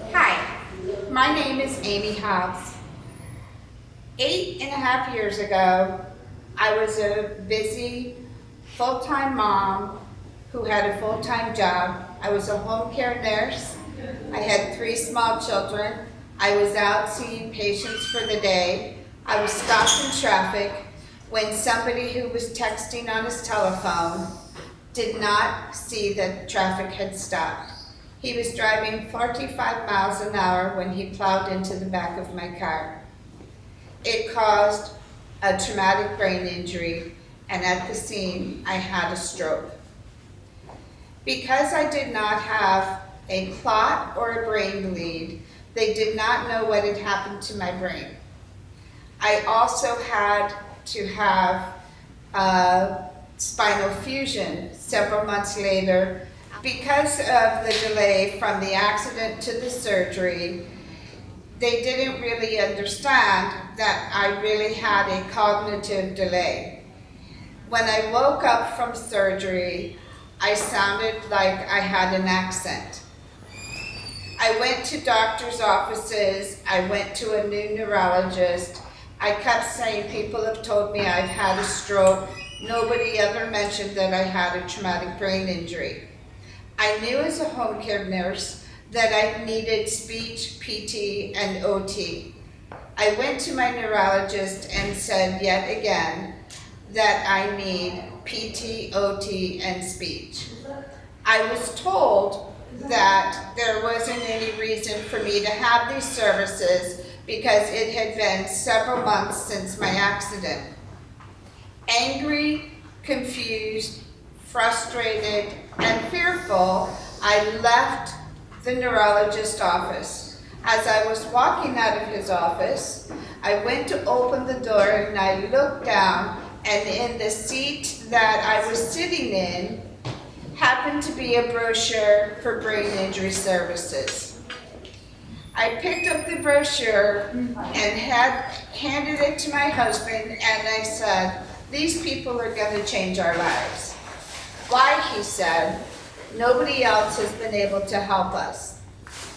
Hi, my name is Amy Hobbs. 8.5 years ago, I was a busy full-time mom who had a full-time job. I was a home care nurse. I had 3 small children. I was out seeing patients for the day. I was stopped in traffic when somebody who was texting on his telephone did not see that traffic had stopped. He was driving 45 miles an hour when he plowed into the back of my car. It caused a traumatic brain injury, and at the scene, I had a stroke. Because I did not have a clot or a brain bleed, they did not know what had happened to my brain. I also had to have a spinal fusion several months later. Because of the delay from the accident to the surgery, they didn't really understand that I really had a cognitive delay. When I woke up from surgery, I sounded like I had an accent. I went to doctor's offices, I went to a new neurologist. I kept saying, people have told me I've had a stroke. Nobody ever mentioned that I had a traumatic brain injury. I knew as a home care nurse that I needed speech, PT, and OT. I went to my neurologist and said yet again that I need PT, OT, and speech. I was told that there wasn't any reason for me to have these services because it had been several months since my accident. Angry, confused, frustrated, and fearful, I left the neurologist's office. As I was walking out of his office, I went to open the door and I looked down, and in the seat that I was sitting in happened to be a brochure for brain injury services. I picked up the brochure and handed it to my husband, and I said, "These people are going to change our lives." "Why?" he said. "Nobody else has been able to help us."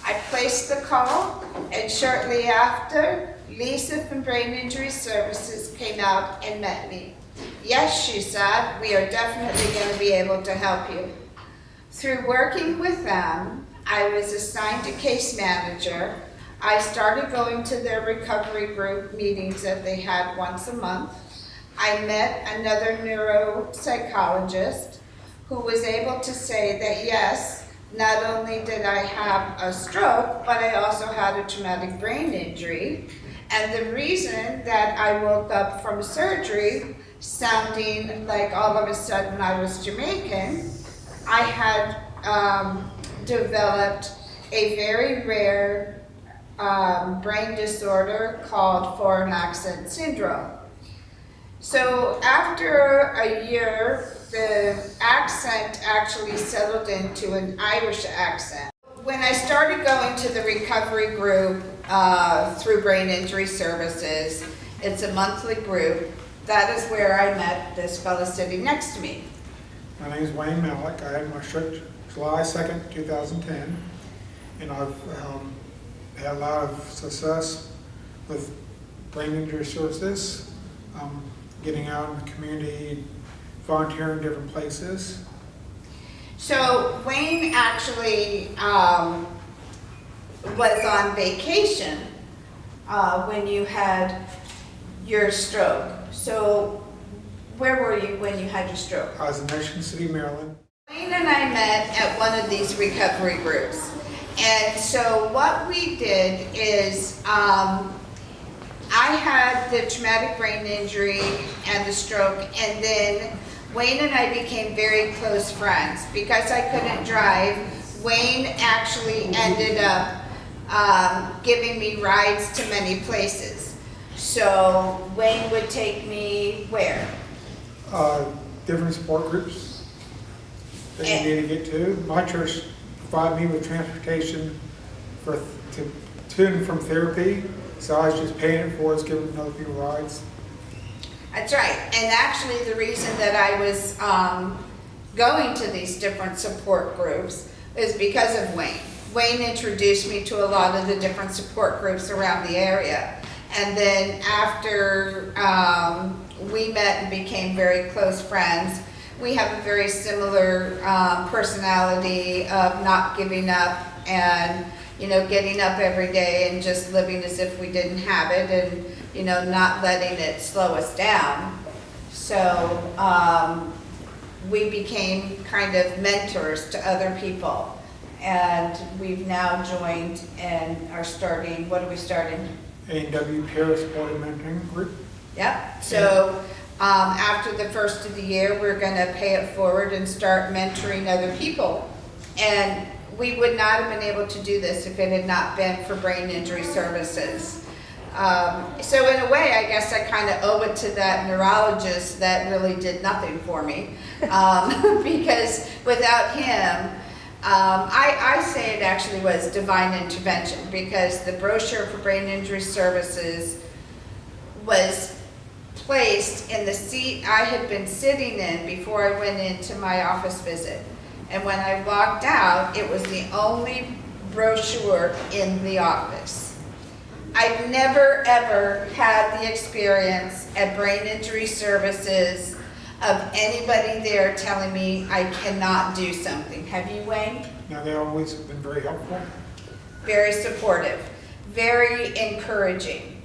I placed the call, and shortly after, Lisa from Brain Injury Services came out and met me. "Yes," she said, "we are definitely going to be able to help you." Through working with them, I was assigned a case manager. I started going to their recovery group meetings that they had once a month. I met another neuropsychologist who was able to say that yes, not only did I have a stroke, but I also had a traumatic brain injury. And the reason that I woke up from surgery sounding like all of a sudden I was Jamaican, I had developed a very rare brain disorder called foreign accent syndrome. So after a year, the accent actually settled into an Irish accent. When I started going to the recovery group through Brain Injury Services, it's a monthly group, that is where I met this fellow sitting next to me. My name is Wayne Malick. I had my stroke July 2nd, 2010, and I've had a lot of success with Brain Injury Services, getting out in the community, volunteering in different places. So Wayne actually was on vacation when you had your stroke. So where were you when you had your stroke? I was in Ocean City, Maryland. Wayne and I met at one of these recovery groups. And so what we did is I had the traumatic brain injury and the stroke, and then Wayne and I became very close friends. Because I couldn't drive, Wayne actually ended up giving me rides to many places. So Wayne would take me where? Different support groups that you need to get to. My church provided me with transportation to and from therapy, so I was just paying it for it, giving other people rides. That's right. And actually the reason that I was going to these different support groups is because of Wayne. Wayne introduced me to a lot of the different support groups around the area. And then after we met and became very close friends, we have a very similar personality of not giving up and, you know, getting up every day and just living as if we didn't have it, and, you know, not letting it slow us down. So we became kind of mentors to other people. And we've now joined and are starting, what are we starting? A&W Peer Sport and Mentoring Group. Yep, so after the first of the year, we're gonna pay it forward and start mentoring other people. And we would not have been able to do this if it had not been for brain injury services. So in a way, I guess I kind of owe it to that neurologist that really did nothing for me. Because without him, I say it actually was divine intervention, because the brochure for brain injury services was placed in the seat I had been sitting in before I went into my office visit. And when I walked out, it was the only brochure in the office. I've never ever had the experience at brain injury services of anybody there telling me I cannot do something. Have you, Wayne? Now, they always have been very helpful. Very supportive, very encouraging.